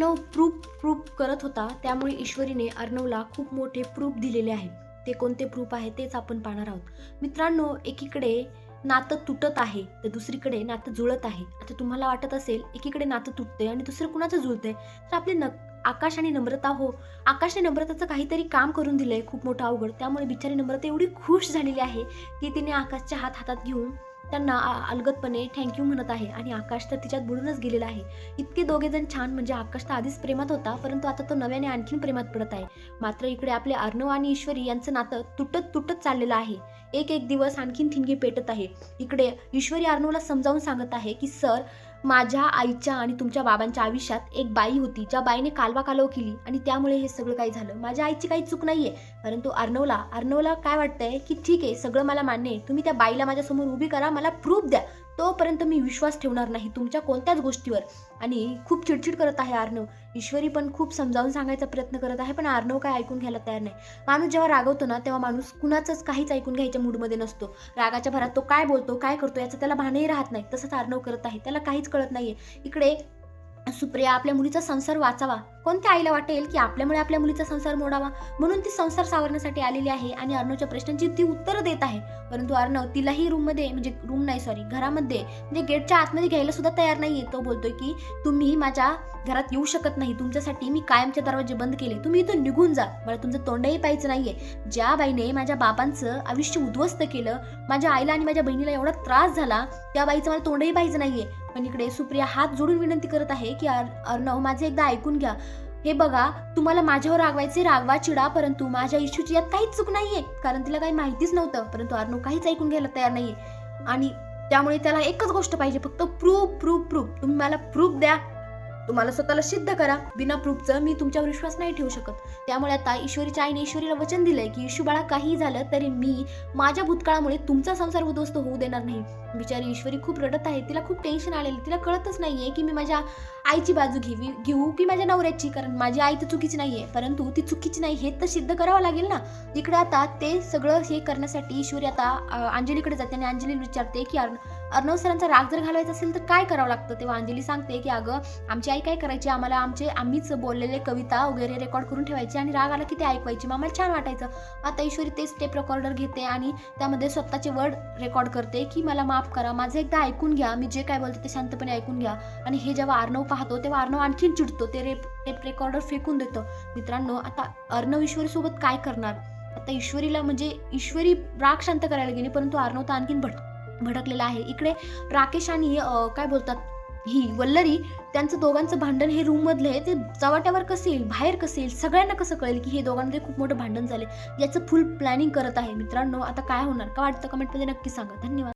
Arnav proof करत होता, त्यामुळे ईश्वरीने अर्णवला खूप मोठे प्रूफ दिलेले आहे. ते कोणते प्रूफ आहे तेच आपण पाहणार आहोत. मित्रांनो, एकीकडे नातं तुटत आहे तर दुसरीकडे नातं जुळत आहे. आता तुम्हाला वाटत असेल एकीकडे नातं तुटते आणि दुसरं कुणाचं जुळतंय, तर आपले आकाश आणि नम्रता हो. आकाशने नम्रताचं काहीतरी काम करून दिलंय खूप मोठं अवघड, त्यामुळे बिचारी नम्रता एवढी खुश झालेली आहे की तिने आकाशच्या हातात घेऊन त्यांना अलगदपणे थँक्यू म्हणत आहे आणि आकाश तर तिच्यात बुडूनच गेलेला आहे. इतके दोघे जण छान, म्हणजे आकाश तर आधीच प्रेमात होता, परंतु आता तो नव्याने आणखीन प्रेमात पडत आहे. मात्र इकडे आपले अर्णव आणि ईश्वरी यांचं नातं तुटत चाललेलं आहे. एक दिवस आणखीन ठिणगी पेटत आहे. इकडे ईश्वरी अर्णवला समजावून सांगत आहे की सर, माझ्या आईच्या आणि तुमच्या बाबांच्या आयुष्यात एक बाई होती, ज्या बाईने कालवा केली आणि त्यामुळे हे सगळं काही झालं. माझ्या आईची काही चूक नाहीये. परंतु अर्णवला काय वाटतंय की ठीक आहे, सगळं मला मान्य आहे, तुम्ही त्या बाईला माझ्यासमोर उभी करा, मला प्रूफ द्या, तोपर्यंत मी विश्वास ठेवणार नाही तुमच्या कोणत्याच गोष्टीवर. आणि खूप चिडचिड करत आहे अर्णव. ईश्वरी पण खूप समजावून सांगायचा प्रयत्न करत आहे, पण अर्णव काय ऐकून घ्यायला तयार नाही. माणूस जेव्हा रागवतो ना, तेव्हा माणूस कुणाचंच काहीच ऐकून घ्यायच्या मूडमध्ये नसतो. रागाच्या भरात तो काय बोलतो, काय करतो याचं त्याला भानही राहत नाही. तसंच अर्णव करत आहे, त्याला काहीच कळत नाहीये. इकडे सुप्रिया आपल्या मुलीचा संसार वाचावा, कोणत्या आईला वाटेल की आपल्यामुळे आपल्या मुलीचा संसार मोडावा, म्हणून ती संसार सावरण्यासाठी आलेली आहे आणि अर्णवच्या प्रश्नांची ती उत्तरं देत आहे. परंतु अर्णव तिलाही घरामध्ये म्हणजे गेटच्या आतमध्ये घ्यायला सुद्धा तयार नाहीये. तो बोलतोय की तुम्ही माझ्या घरात येऊ शकत नाही, तुमच्यासाठी मी कायमचे दरवाजे बंद केले, तुम्ही इथून निघून जा, मला तुमचं तोंडही पाहायचं नाहीये. ज्या बाईने माझ्या बाबांचं आयुष्य उद्ध्वस्त केलं, माझ्या आईला आणि माझ्या बहिणीला एवढा त्रास झाला, त्या बाईचं मला तोंडही पाहायचं नाहीये. पण इकडे सुप्रिया हात जोडून विनंती करत आहे की अर्णव, माझे एकदा ऐकून घ्या. हे बघा, तुम्हाला माझ्यावर रागवा चिडा, परंतु माझ्या इशूची यात काहीच चूक नाहीये, कारण तिला काही माहितीच नव्हतं. परंतु अर्णव काहीच ऐकून घ्यायला तयार नाहीये आणि त्यामुळे त्याला एकच गोष्ट पाहिजे, फक्त प्रूफ. तुम्ही मला प्रूफ द्या, तुम्हाला स्वतःला सिद्ध करा. बिना प्रूफचं मी तुमच्यावर विश्वास नाही ठेवू शकत. त्यामुळे आता ईश्वरीच्या आईने ईश्वरीला वचन दिलंय की ईशू बाळा, काही झालं तरी मी माझ्या भूतकाळामुळे तुमचा संसार उद्ध्वस्त होऊ देणार नाही. बिचारी ईश्वरी खूप रडत आहे, तिला खूप टेन्शन आलेलं, तिला कळतच नाहीये की मी माझ्या आईची बाजू घेऊ की माझ्या नवऱ्याची, कारण माझी आई तर चुकीची नाहीये, परंतु ती चुकीची नाही हे तर सिद्ध करावं लागेल ना. इकडे आता ते सगळं हे करण्यासाठी ईश्वरी आता अंजलीकडे जाते आणि अंजली विचारते की अर्णव सरांचा राग जर घालवायचा असेल तर काय करावं लागतं. तेव्हा अंजली सांगते की अगं, आमची आई काय करायची, आम्हीच बोललेले कविता वगैरे रेकॉर्ड करून ठेवायची आणि राग आला की ते ऐकवायची, मग आम्हाला छान वाटायचं. आता ईश्वरी तेच टेप रेकॉर्डर घेते आणि त्यामध्ये स्वतःचे वर्ड रेकॉर्ड करते की मला माफ करा, माझं एकदा ऐकून घ्या, मी जे काय बोलते ते शांतपणे ऐकून घ्या. आणि हे जेव्हा अर्णव पाहतो तेव्हा अर्णव आणखीन चिडतो, ते टेप रेकॉर्डर फेकून देतो. मित्रांनो, आता अर्णव ईश्वरी सोबत काय करणार. आता ईश्वरीला म्हणजे ईश्वरी राग शांत करायला गेली, परंतु अर्णव तर आणखीन भडकलेला आहे. इकडे राकेश आणि काय बोलतात ही वल्लरी, त्यांचं दोघांचं भांडण हे रूम मधले ते चव्हाट्यावर कसं येईल, बाहेर कसं येईल, सगळ्यांना कसं कळेल की हे दोघांमध्ये खूप मोठं भांडण झाले, याचं फुल प्लॅनिंग करत आहे. मित्रांनो, आता काय होणार, का वाटतं कमेंटमध्ये नक्की सांगा. धन्यवाद.